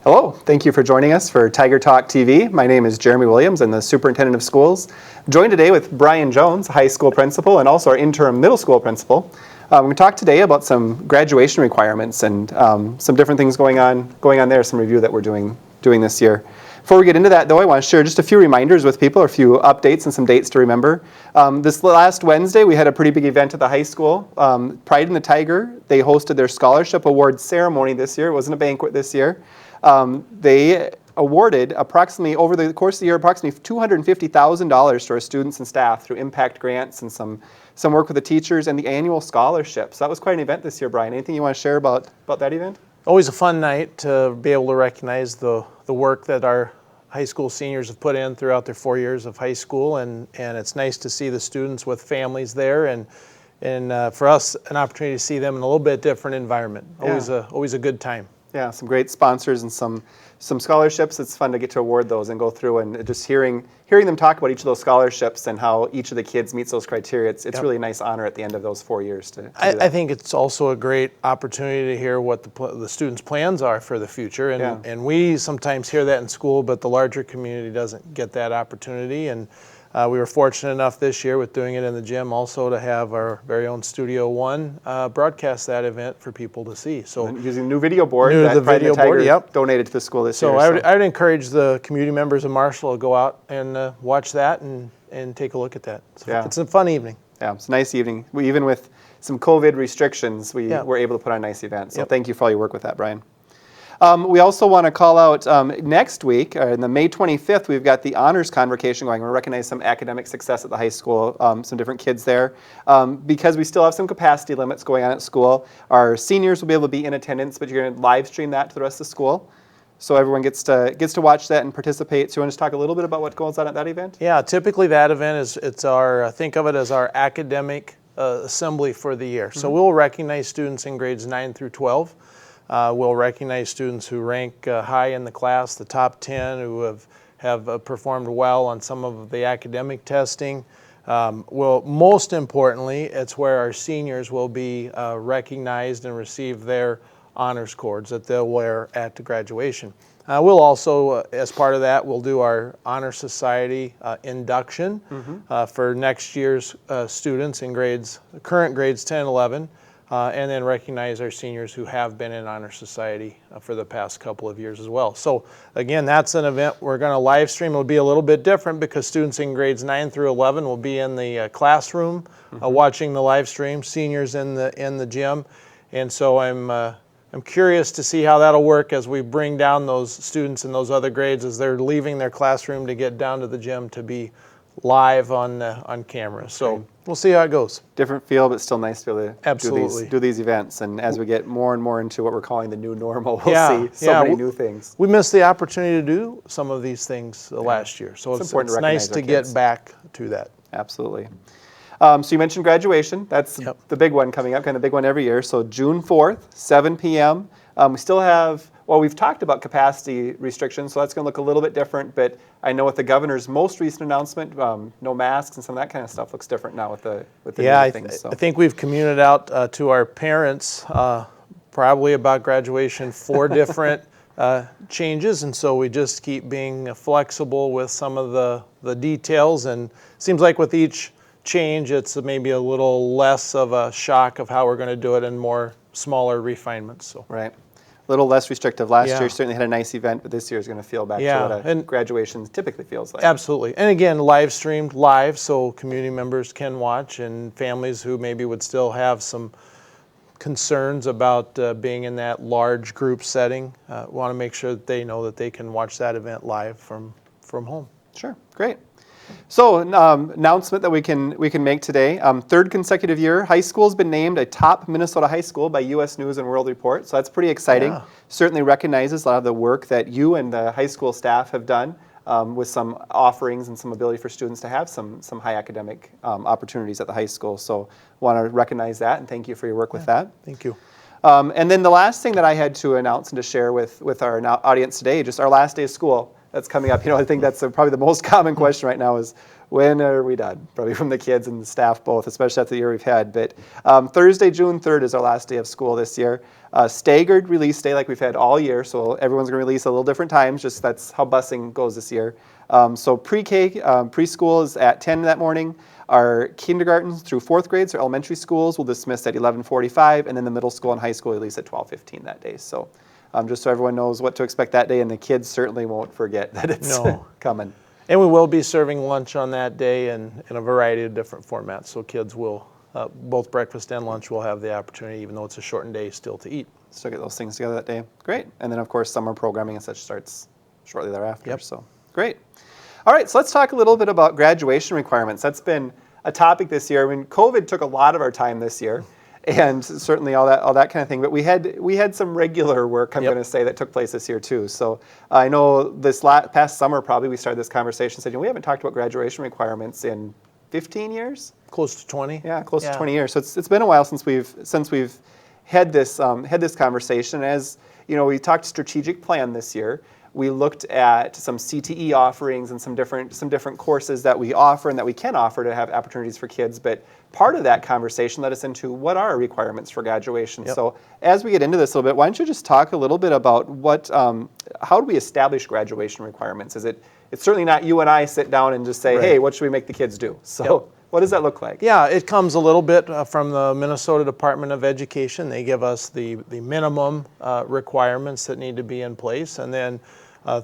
Hello, thank you for joining us for Tiger Talk TV. My name is Jeremy Williams. I'm the Superintendent of Schools. I'm joined today with Brian Jones, high school principal, and also our interim middle school principal. We're going to talk today about some graduation requirements and some different things going on there, some review that we're doing this year. Before we get into that, though, I want to share just a few reminders with people, a few updates and some dates to remember. This last Wednesday, we had a pretty big event at the high school. Pride in the Tiger, they hosted their scholarship award ceremony this year. It wasn't a banquet this year. They awarded approximately, over the course of the year, approximately $250,000 to our students and staff through impact grants and some work with the teachers and the annual scholarship. So that was quite an event this year, Brian. Anything you want to share about that event? Always a fun night to be able to recognize the work that our high school seniors have put in throughout their 4 years of high school, and it's nice to see the students with families there, and for us, an opportunity to see them in a little bit different environment. Always a good time. Yeah, some great sponsors and some scholarships. It's fun to get to award those and go through and just hearing them talk about each of those scholarships and how each of the kids meets those criteria. It's really a nice honor at the end of those 4 years to do that. I think it's also a great opportunity to hear what the students' plans are for the future. And we sometimes hear that in school, but the larger community doesn't get that opportunity. And we were fortunate enough this year with doing it in the gym also to have our very own Studio One broadcast that event for people to see. So using a new video board that Pride in the Tiger donated to the school this year. So I would encourage the community members of Marshall to go out and watch that and take a look at that. So it's a fun evening. Yeah, it's a nice evening. Even with some COVID restrictions, we were able to put on a nice event. So thank you for all your work with that, Brian. We also want to call out next week, on the May 25th, we've got the honors convocation going. We're going to recognize some academic success at the high school, some different kids there. Because we still have some capacity limits going on at school, our seniors will be able to be in attendance, but you're going to live stream that to the rest of the school. So everyone gets to watch that and participate. So you want to just talk a little bit about what goes on at that event? Yeah, typically that event it's our, think of it as our academic assembly for the year. So we'll recognize students in grades 9 through 12. We'll recognize students who rank high in the class, the top 10, who have performed well on some of the academic testing. Most importantly, it's where our seniors will be recognized and receive their honors cords that they'll wear at the graduation. We'll also, as part of that, we'll do our Honor Society induction for next year's students in current grades 10 and 11. And then recognize our seniors who have been in Honor Society for the past couple of years as well. So again, that's an event we're going to live stream. It'll be a little bit different because students in grades 9 through 11 will be in the classroom watching the live stream, seniors in the gym. And so I'm curious to see how that'll work as we bring down those students in those other grades as they're leaving their classroom to get down to the gym to be live on camera. So we'll see how it goes. Different feel, but still nice to be able to do these events. And as we get more and more into what we're calling the new normal, we'll see so many new things. We missed the opportunity to do some of these things last year. So it's nice to get back to that. Absolutely. So you mentioned graduation. That's the big one coming up, kind of the big one every year. So June 4th, 7 p.m. We still have, we've talked about capacity restrictions, so that's going to look a little bit different, but I know with the governor's most recent announcement, no masks and some of that kind of stuff looks different now with the new things. I think we've communicated out to our parents probably about graduation 4 different changes, and so we just keep being flexible with some of the details, and it seems like with each change it's maybe a little less of a shock of how we're going to do it and more smaller refinements. So. Right. A little less restrictive. Last year certainly had a nice event, but this year is going to feel back to what a graduation typically feels like. Absolutely. And again, live streamed live so community members can watch, and families who maybe would still have some concerns about being in that large group setting want to make sure that they know that they can watch that event live from home. Sure. Great. So announcement that we can make today. Third consecutive year, high school has been named a top Minnesota high school by U.S. News and World Report. So that's pretty exciting. Yeah. Certainly recognizes a lot of the work that you and the high school staff have done with some offerings and some ability for students to have some high academic opportunities at the high school. So want to recognize that and thank you for your work with that. Thank you. And then the last thing that I had to announce and to share with our audience today, just our last day of school. that's coming up. I think that's probably the most common question right now is, when are we done? Probably from the kids and the staff both, especially after the year we've had. But Thursday, June 3rd is our last day of school this year. Staggered release day like we've had all year, so everyone's going to release a little different times, just that's how busing goes this year. So pre-K, preschool is at 10 that morning. Our kindergartens through 4th grades, or elementary schools, will dismiss at 11:45, and then the middle school and high school release at 12:15 that day. So just so everyone knows what to expect that day, and the kids certainly won't forget that it's coming. And we will be serving lunch on that day in a variety of different formats. So kids will, both breakfast and lunch will have the opportunity, even though it's a shortened day, still to eat. Still get those things together that day. Great. And then, of course, summer programming and such starts shortly thereafter. Yep. So great. All right, so let's talk a little bit about graduation requirements. That's been a topic this year. I mean, COVID took a lot of our time this year, and certainly all that kind of thing. But we had some regular work, I'm going to say, that took place this year too. So I know this past summer probably we started this conversation saying we haven't talked about graduation requirements in 15 years. Close to 20. Yeah, close to 20 years. So it's been a while since we've had this conversation. As we talked strategic plan this year. We looked at some CTE offerings and some different courses that we offer and that we can offer to have opportunities for kids. But part of that conversation led us into what are requirements for graduation. Yep. So as we get into this a little bit, why don't you just talk a little bit about how do we establish graduation requirements? It's certainly not you and I sit down and just say, Right. hey, what should we make the kids do? So. Yep. What does that look like? Yeah, it comes a little bit from the Minnesota Department of Education. They give us the minimum requirements that need to be in place, and then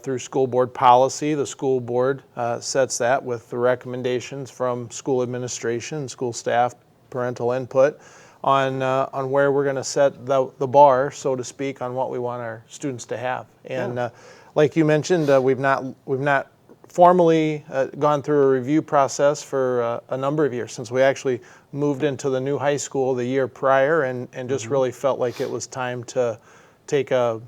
through school board policy, the school board sets that with the recommendations from school administration, school staff, parental input on where we're going to set the bar, so to speak, on what we want our students to have. And like you mentioned, we've not formally gone through a review process for a number of years since we actually moved into the new high school the year prior, and just really felt like it was time to take a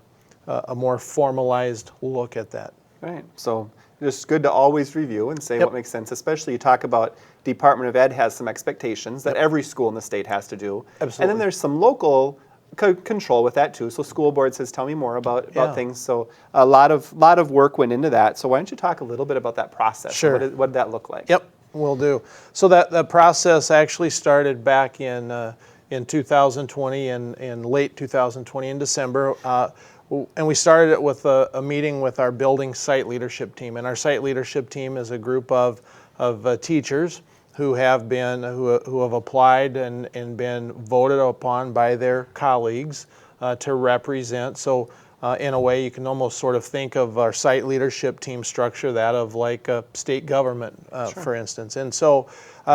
more formalized look at that. Right. So just good to always review and say what makes sense. Especially you talk about Department of Ed has some expectations that every school in the state has to do. Absolutely. And then there's some local control with that too. So school board says, tell me more about things. So a lot of work went into that. So why don't you talk a little bit about that process? Sure. What did that look like? Yep, will do. So that process actually started back in 2020, in late 2020 in December. And we started it with a meeting with our building site leadership team. And our site leadership team is a group of teachers who have applied and been voted upon by their colleagues to represent. So in a way, you can almost sort of think of our site leadership team structure that of like a state government, for instance. And so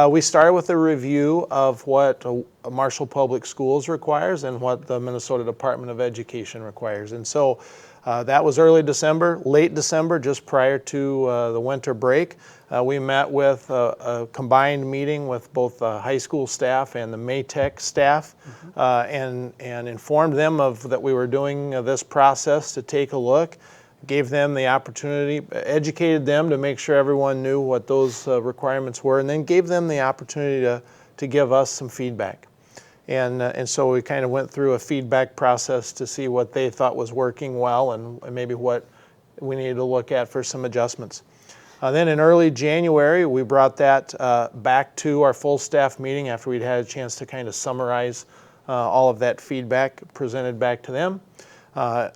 we started with a review of what Marshall Public Schools requires and what the Minnesota Department of Education requires. And so that was early December, late December, just prior to the winter break. We met with a combined meeting with both the high school staff and the Maytech staff, and informed them that we were doing this process to take a look, gave them the opportunity, educated them to make sure everyone knew what those requirements were, and then gave them the opportunity to give us some feedback. And so we kind of went through a feedback process to see what they thought was working well and maybe what we needed to look at for some adjustments. Then in early January, we brought that back to our full staff meeting after we'd had a chance to kind of summarize all of that feedback presented back to them.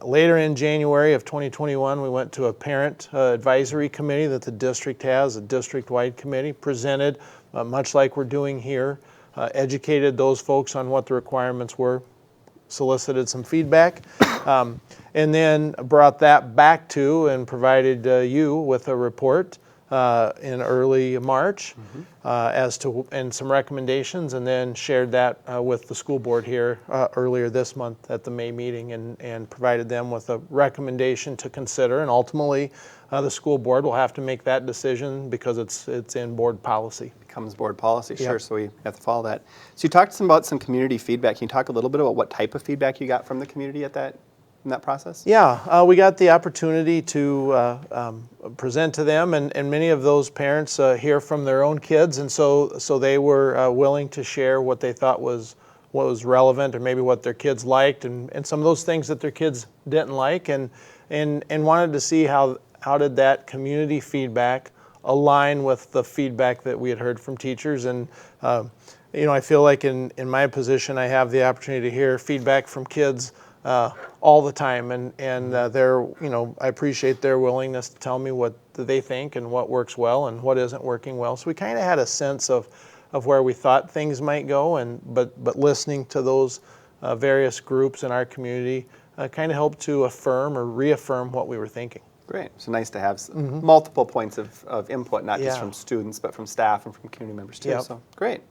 Later in January of 2021, we went to a parent advisory committee that the district has, a district-wide committee, presented, much like we're doing here, educated those folks on what the requirements were, solicited some feedback, and then brought that back to and provided you with a report in early March and some recommendations, and then shared that with the school board here earlier this month at the May meeting, and provided them with a recommendation to consider, and ultimately the school board will have to make that decision because it's in board policy. Becomes board policy, sure, so we have to follow that. So you talked about some community feedback. Can you talk a little bit about what type of feedback you got from the community in that process? Yeah, we got the opportunity to present to them, and many of those parents hear from their own kids, and so they were willing to share what they thought was relevant, or maybe what their kids liked, and some of those things that their kids didn't like, and wanted to see how how did that community feedback align with the feedback that we had heard from teachers. And I feel like in my position, I have the opportunity to hear feedback from kids all the time, and I appreciate their willingness to tell me what they think and what works well and what isn't working well. So we kind of had a sense of where we thought things might go, but listening to those various groups in our community kind of helped to affirm or reaffirm what we were thinking. Great. So nice to have multiple points of input, not just Yeah. from students, but from staff and from community members too. Yep. So great.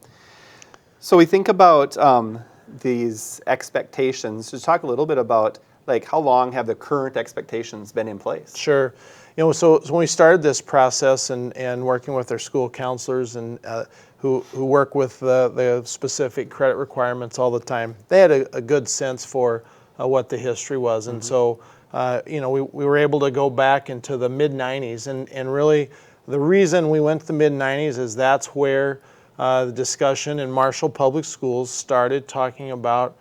So we think about these expectations. Just talk a little bit about like how long have the current expectations been in place? Sure. So when we started this process and working with our school counselors and who work with the specific credit requirements all the time, they had a good sense for what the history was. And so, we were able to go back into the mid-90s. And really, the reason we went to the mid-90s is that's where the discussion in Marshall Public Schools started talking about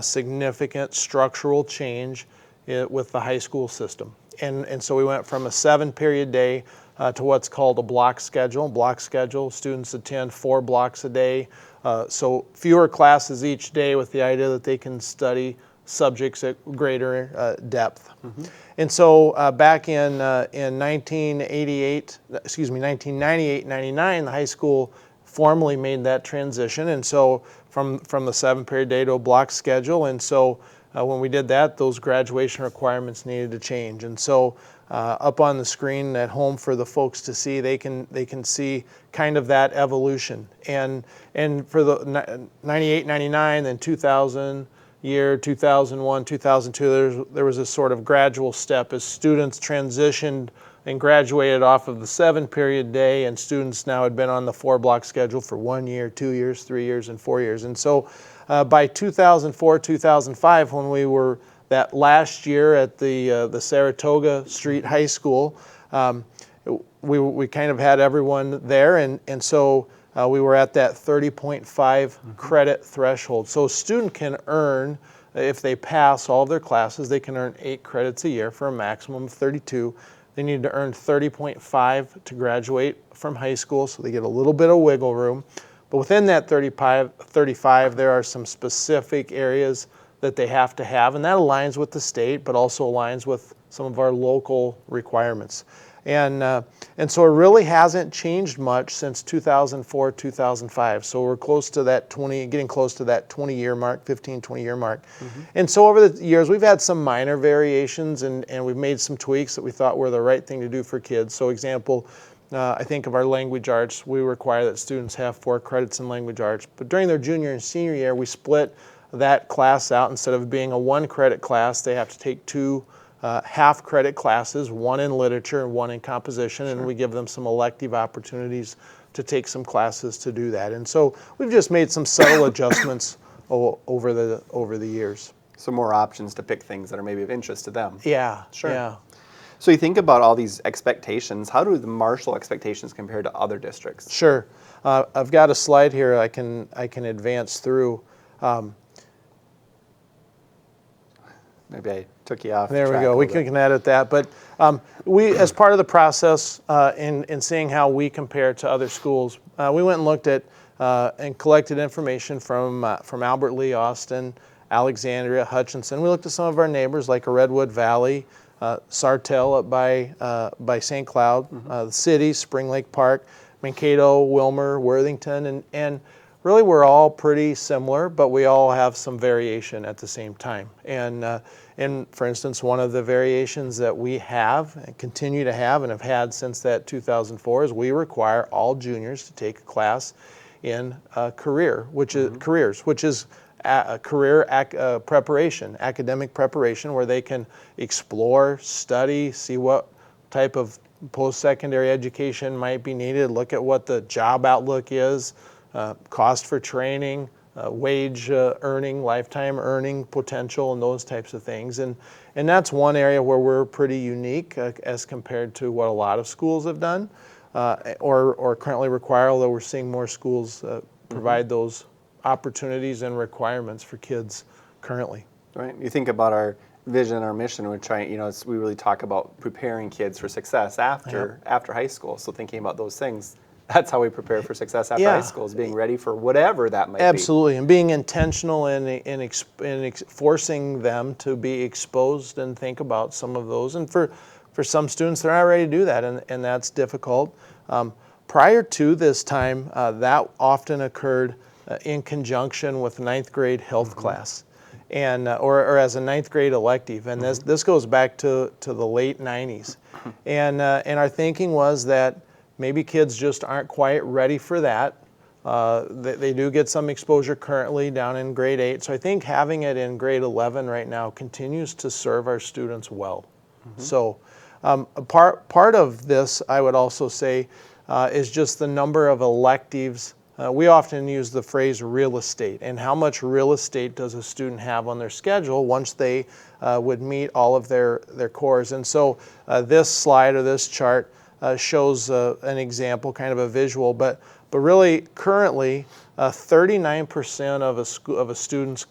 significant structural change with the high school system. And so we went from a 7-period day to what's called a block schedule. Block schedule, students attend 4 blocks a day, so fewer classes each day with the idea that they can study subjects at greater depth. And so back in 1998-99, the high school formally made that transition, and so from the 7-period day to a block schedule. And so when we did that, those graduation requirements needed to change. And so up on the screen at home for the folks to see, they can see kind of that evolution. And for the 98, 99, then 2000 year, 2001, 2002, there was a sort of gradual step as students transitioned and graduated off of the 7-period day, and students now had been on the 4-block schedule for 1 year, 2 years, 3 years, and 4 years. And so by 2004, 2005, when we were that last year at the Saratoga Street High School, we kind of had everyone there, and so we were at that 30.5 credit threshold. So a student can earn, if they pass all of their classes, they can earn 8 credits a year for a maximum of 32. They need to earn 30.5 to graduate from high school, so they get a little bit of wiggle room. But within that 35, there are some specific areas that they have to have, and that aligns with the state, but also aligns with some of our local requirements. And so it really hasn't changed much since 2004, 2005. So we're close to that getting close to that 20-year mark, 15, 20-year mark. And so over the years, we've had some minor variations, and we've made some tweaks that we thought were the right thing to do for kids. So example, I think of our language arts, we require that students have 4 credits in language arts. But during their junior and senior year, we split that class out. Instead of being a 1-credit class, they have to take 2 half-credit classes, 1 in literature and 1 in composition, and we give them some elective opportunities to take some classes to do that. And so we've just made some subtle adjustments over the years. So more options to pick things that are maybe of interest to them. Yeah, Sure. yeah. So you think about all these expectations. How do the Marshall expectations compare to other districts? Sure. I've got a slide here I can advance through. Maybe I took you off. There we go. We can edit that. But we, as part of the process in seeing how we compare to other schools, we went and looked at and collected information from Albert Lee, Austin, Alexandria, Hutchinson. We looked at some of our neighbors like Redwood Valley, Sartell up by St. Cloud, the city, Spring Lake Park, Mankato, Wilmer, Worthington, and really we're all pretty similar, but we all have some variation at the same time. And for instance, one of the variations that we have and continue to have and have had since that 2004 is we require all juniors to take a class in careers, which is a career preparation, academic preparation, where they can explore, study, see what type of post-secondary education might be needed, look at what the job outlook is, cost for training, wage earning, lifetime earning potential, and those types of things. And that's one area where we're pretty unique as compared to what a lot of schools have done or currently require, although we're seeing more schools provide those opportunities and requirements for kids currently. Right. You think about our vision, our mission, we're trying, we really talk about preparing kids for success after high school. So thinking about those things, that's how we prepare for success after high school, is being ready for whatever that might be. Absolutely, and being intentional in forcing them to be exposed and think about some of those. And for some students, they're not ready to do that, and that's difficult. Prior to this time, that often occurred in conjunction with ninth grade health class, and or as a ninth grade elective. And this goes back to the late 90s. And our thinking was that maybe kids just aren't quite ready for that. They do get some exposure currently down in grade 8. So I think having it in grade 11 right now continues to serve our students well. So a part of this, I would also say, is just the number of electives. We often use the phrase real estate, and how much real estate does a student have on their schedule once they would meet all of their cores. And so this slide or this chart shows an example, kind of a visual, but really currently 39% of a student's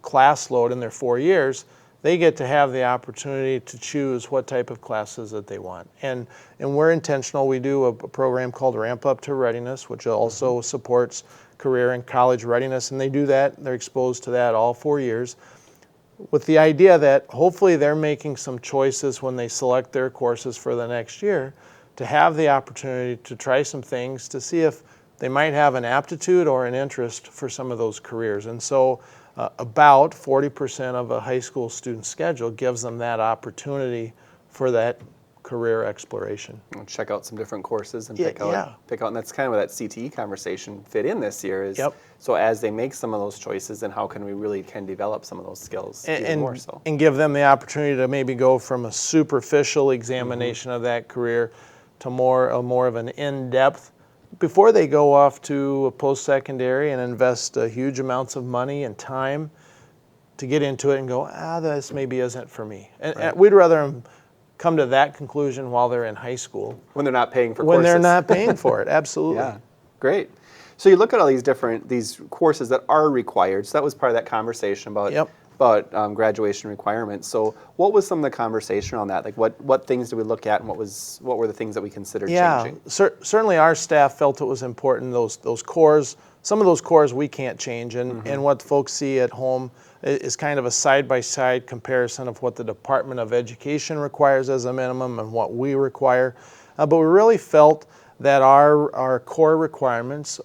class load in their 4 years, they get to have the opportunity to choose what type of classes that they want. And we're intentional. We do a program called Ramp Up to Readiness, which also supports career and college readiness, and they do that. They're exposed to that all 4 years, with the idea that hopefully they're making some choices when they select their courses for the next year, to have the opportunity to try some things to see if they might have an aptitude or an interest for some of those careers. And so about 40% of a high school student's schedule gives them that opportunity for that career exploration. We'll check out some different courses and pick out, and that's kind of where that CTE conversation fit in this year is, so as they make some of those choices, then how can we really develop some of those skills even more so? And give them the opportunity to maybe go from a superficial examination of that career to more of an in-depth, before they go off to a post-secondary and invest huge amounts of money and time to get into it and go, this maybe isn't for me. And we'd rather them come to that conclusion while they're in high school. When they're not paying for courses. When they're not paying for it, absolutely. Yeah, great. So you look at all these courses that are required. So that was part of that conversation about graduation requirements. So what was some of the conversation on that? Like what things did we look at, and what were the things that we considered changing? Certainly our staff felt it was important. Those cores, some of those cores we can't change, and what folks see at home is kind of a side-by-side comparison of what the Department of Education requires as a minimum and what we require. But we really felt that our core requirements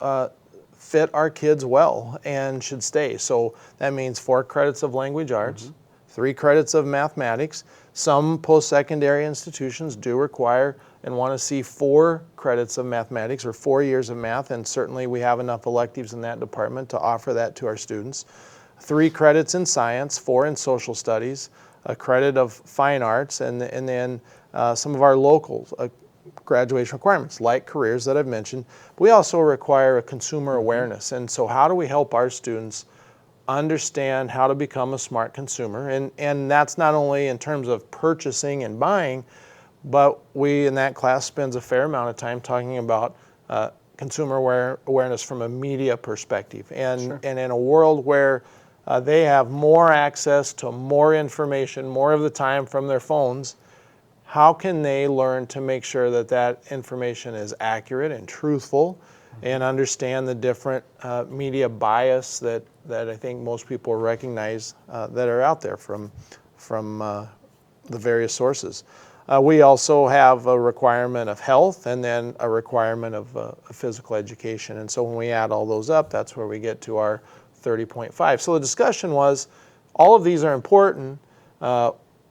fit our kids well and should stay. So that means 4 credits of language arts, 3 credits of mathematics. Some post-secondary institutions do require and want to see 4 credits of mathematics or 4 years of math, and certainly we have enough electives in that department to offer that to our students. 3 credits in science, 4 in social studies, a credit of fine arts, and then some of our local graduation requirements, like careers that I've mentioned. We also require a consumer awareness, and so how do we help our students understand how to become a smart consumer? And that's not only in terms of purchasing and buying, but we in that class spends a fair amount of time talking about consumer awareness from a media perspective. And in a world where they have more access to more information more of the time from their phones, how can they learn to make sure that that information is accurate and truthful, and understand the different media bias that I think most people recognize that are out there from the various sources. We also have a requirement of health and then a requirement of physical education. And so when we add all those up, that's where we get to our 30.5. So the discussion was, all of these are important.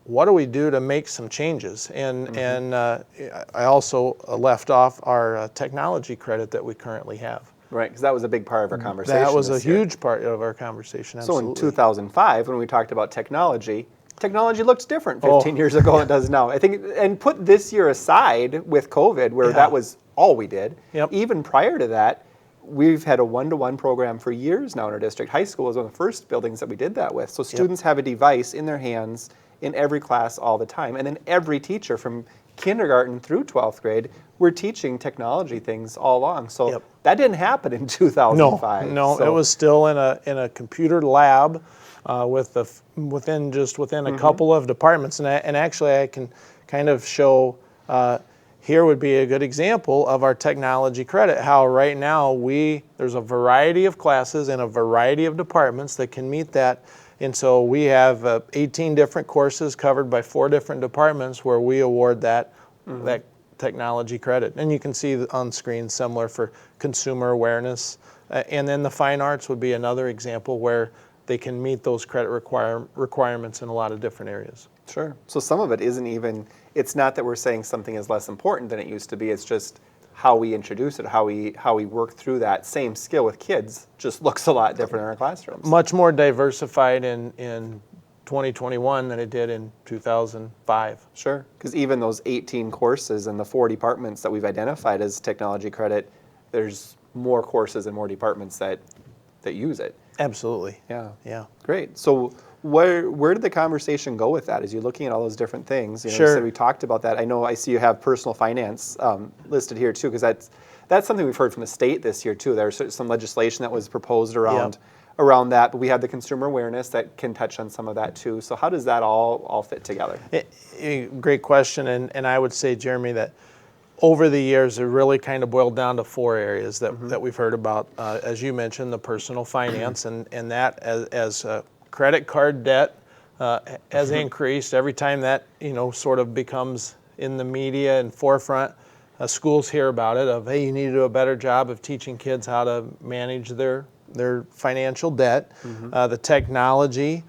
What do we do to make some changes? And I also left off our technology credit that we currently have. Right, because that was a big part of our conversation. That was a huge part of our conversation, absolutely. So in 2005, when we talked about technology looked different 15 years ago than it does now. I think, and put this year aside with COVID, where that was all we did. Even prior to that, we've had a one-to-one program for years now in our district. High school was one of the first buildings that we did that with. So students have a device in their hands in every class all the time. And then every teacher, from kindergarten through 12th grade, we're teaching technology things all along. So Yep. that didn't happen in 2005. No, So, it was still in a computer lab within a couple of departments. And actually, I can kind of show here would be a good example of our technology credit. How right now there's a variety of classes in a variety of departments that can meet that. And so we have 18 different courses covered by 4 different departments where we award that technology credit. And you can see on screen similar for consumer awareness. And then the fine arts would be another example where they can meet those credit requirements in a lot of different areas. sure. So some of it isn't even, it's not that we're saying something is less important than it used to be. It's just how we introduce it, how we work through that same skill with kids just looks a lot different in our classrooms. Much more diversified in 2021 than it did in 2005. Sure, because even those 18 courses and the 4 departments that we've identified as technology credit, there's more courses and more departments that use it. Absolutely. Yeah. Great. So where did the conversation go with that? As you're looking at all those different things, you Sure. said we talked about that. I see you have personal finance listed here too, because that's something we've heard from the state this year too. There's some legislation that was proposed around that, but we have the consumer awareness that can touch on some of that too. So how does that all fit together? Great question, and I would say, Jeremy, that over the years, it really kind of boiled down to 4 areas that we've heard about. As you mentioned, the personal finance, and that as credit card debt has increased every time that sort of becomes in the media and forefront. Schools hear about it of, hey, you need to do a better job of teaching kids how to manage their financial debt. The technology,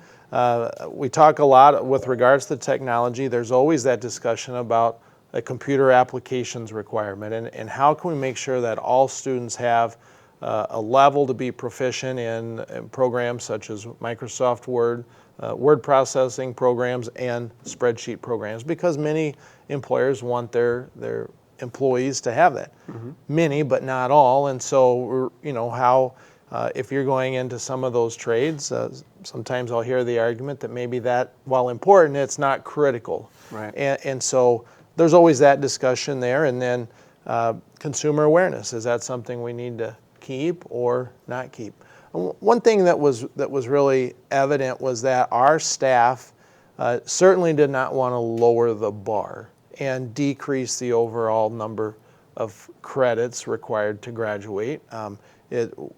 we talk a lot with regards to technology. There's always that discussion about a computer applications requirement, and how can we make sure that all students have a level to be proficient in programs such as Microsoft Word, word processing programs, and spreadsheet programs, because many employers want their employees to have that. Many, but not all. And so, if you're going into some of those trades, sometimes I'll hear the argument that maybe that, while important, it's not critical. Right. And so there's always that discussion there. And then consumer awareness, is that something we need to keep or not keep? One thing that was really evident was that our staff certainly did not want to lower the bar and decrease the overall number of credits required to graduate.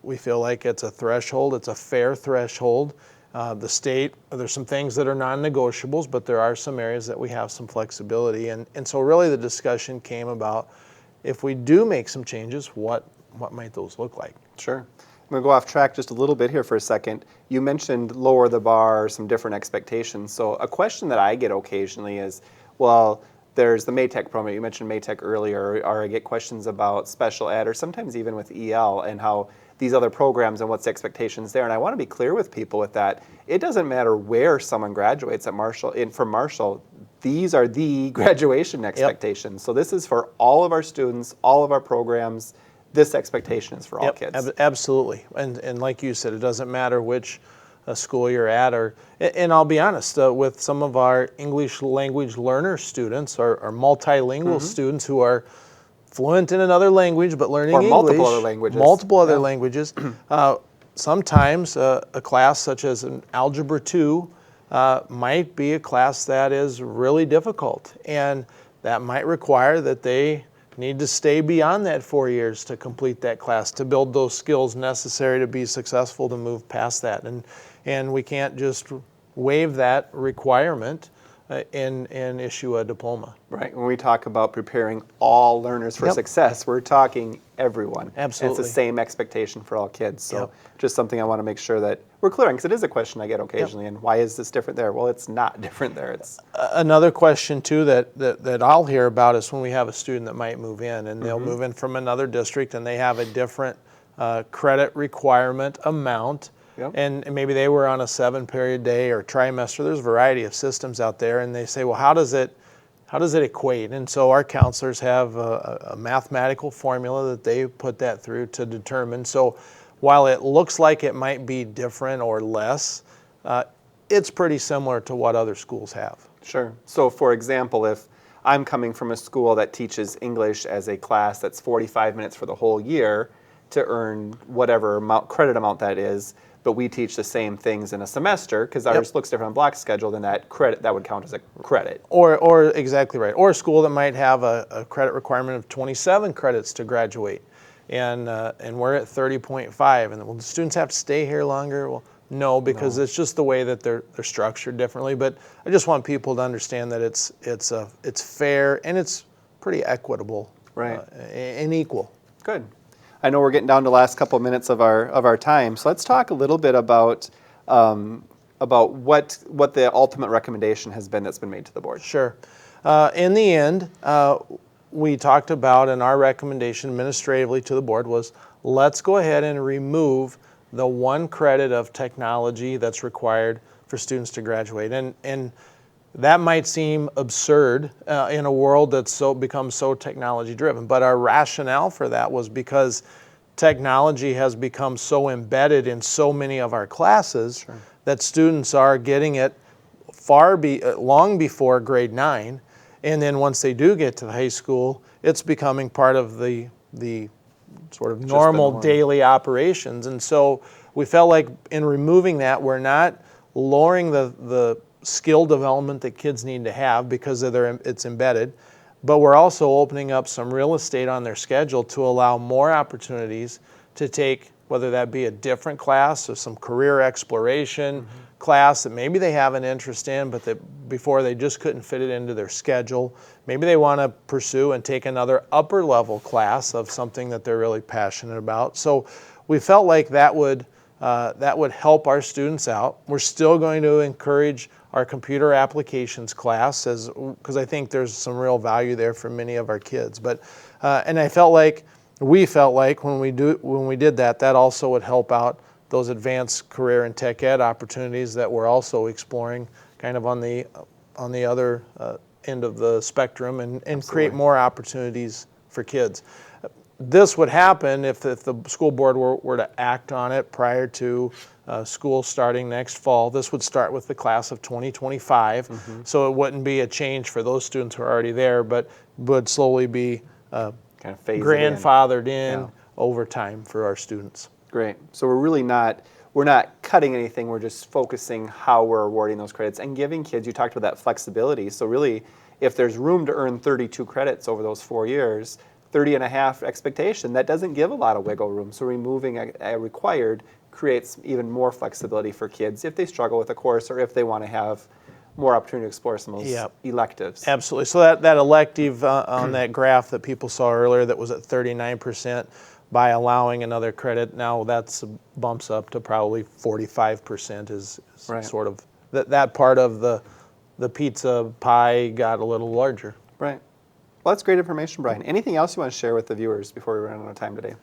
We feel like it's a threshold, it's a fair threshold. The state, there's some things that are non-negotiables, but there are some areas that we have some flexibility. And so really the discussion came about, if we do make some changes, what might those look like? Sure. I'm going to go off track just a little bit here for a second. You mentioned lower the bar, some different expectations. So a question that I get occasionally is, well, there's the Maytech program. You mentioned Maytech earlier, or I get questions about special ed, or sometimes even with EL, and how these other programs and what's the expectations there. And I want to be clear with people with that. It doesn't matter where someone graduates at Marshall. From Marshall, these are the graduation expectations. Yep. So this is for all of our students, all of our programs. This expectation is for all kids. Absolutely. And like you said, it doesn't matter which school you're at, and I'll be honest, with some of our English language learner students or multilingual students who are fluent in another language but learning English. Multiple other languages. Multiple other languages. Sometimes a class such as an Algebra 2 might be a class that is really difficult, and that might require that they need to stay beyond that 4 years to complete that class, to build those skills necessary to be successful, to move past that. And we can't just waive that requirement and issue a diploma. Right. When we talk about preparing all learners for success, we're talking everyone. Absolutely. And it's the same expectation for all kids. So just something I want to make sure that we're clear on, because it is a question I get occasionally. And why is this different there? Well, it's not different there. It's another question too that I'll hear about is when we have a student that might move in, and they'll move in from another district, and they have a different credit requirement amount. Yep. And maybe they were on a 7-period day or trimester. There's a variety of systems out there, and they say, well, how does it equate? And so our counselors have a mathematical formula that they put that through to determine. So while it looks like it might be different or less, it's pretty similar to what other schools have. Sure. So for example, if I'm coming from a school that teaches English as a class that's 45 minutes for the whole year to earn whatever credit amount that is, but we teach the same things in a semester because ours looks different on block schedule, then that would count as a credit. Or exactly right. Or a school that might have a credit requirement of 27 credits to graduate, and we're at 30.5, and will the students have to stay here longer? Well, no, because it's just the way that they're structured differently. But I just want people to understand that it's fair and it's pretty equitable, right, and equal. Good. I know we're getting down to the last couple of minutes of our time, so let's talk a little bit about what the ultimate recommendation has been that's been made to the board. Sure. In the end, we talked about, and our recommendation administratively to the board was, let's go ahead and remove the 1 credit of technology that's required for students to graduate. And that might seem absurd in a world that's become so technology driven, but our rationale for that was because technology has become so embedded in so many of our classes that students are getting it long before grade 9, and then once they do get to the high school, it's becoming part of the sort of normal daily operations. And so we felt like in removing that, we're not lowering the skill development that kids need to have because it's embedded, but we're also opening up some real estate on their schedule to allow more opportunities to take, whether that be a different class or some career exploration class that maybe they have an interest in, but that before they just couldn't fit it into their schedule. Maybe they want to pursue and take another upper level class of something that they're really passionate about. So we felt like that would help our students out. We're still going to encourage our computer applications class because I think there's some real value there for many of our kids. But and we felt like when we did that also would help out those advanced career and tech ed opportunities that we're also exploring kind of on the other end of the spectrum and create more opportunities for kids. This would happen if the school board were to act on it prior to school starting next fall. This would start with the class of 2025, so it wouldn't be a change for those students who are already there, but would slowly be kind of grandfathered in over time for our students. Great. So we're not cutting anything. We're just focusing how we're awarding those credits and giving kids. You talked about that flexibility. So really, if there's room to earn 32 credits over those 4 years, 30 and a half expectation, that doesn't give a lot of wiggle room. So removing a required creates even more flexibility for kids if they struggle with a course or if they want to have more opportunity to explore some of those electives. Absolutely. So that elective on that graph that people saw earlier that was at 39%, by allowing another credit, now that's bumps up to probably 45% is sort of, that part of the pizza pie got a little larger. Right. Well, that's great information, Brian. Anything else you want to share with the viewers before we run out of time today?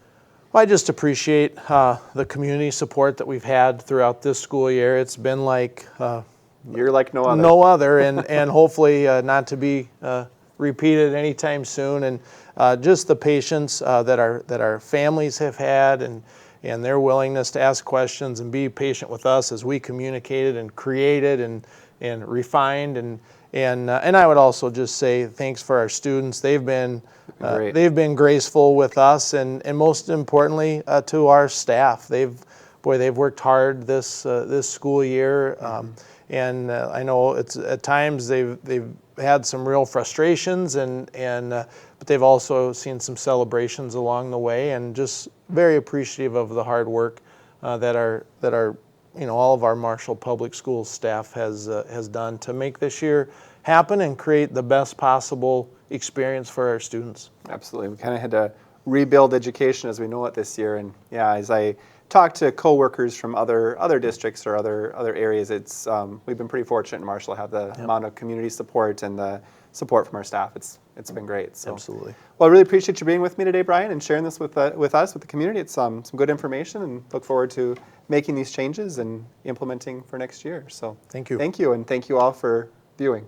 Well, I just appreciate the community support that we've had throughout this school year. It's been like you're like no other. No other, and hopefully not to be repeated anytime soon. And just the patience that our families have had, and their willingness to ask questions and be patient with us as we communicated and created and refined. And I would also just say thanks for our students. They've been graceful with us, and most importantly to our staff. They've worked hard this school year, and I know it's at times they've had some real frustrations, but they've also seen some celebrations along the way, and just very appreciative of the hard work that our all of our Marshall Public Schools staff has done to make this year happen and create the best possible experience for our students. Absolutely. We kind of had to rebuild education as we know it this year, and as I talk to coworkers from other districts or other areas, it's we've been pretty fortunate in Marshall to have the amount of community support and the support from our staff. It's been great. So. Absolutely. Well, I really appreciate you being with me today, Brian, and sharing this with us, with the community. It's some good information, and look forward to making these changes and implementing for next year. So thank you. Thank you, and thank you all for viewing.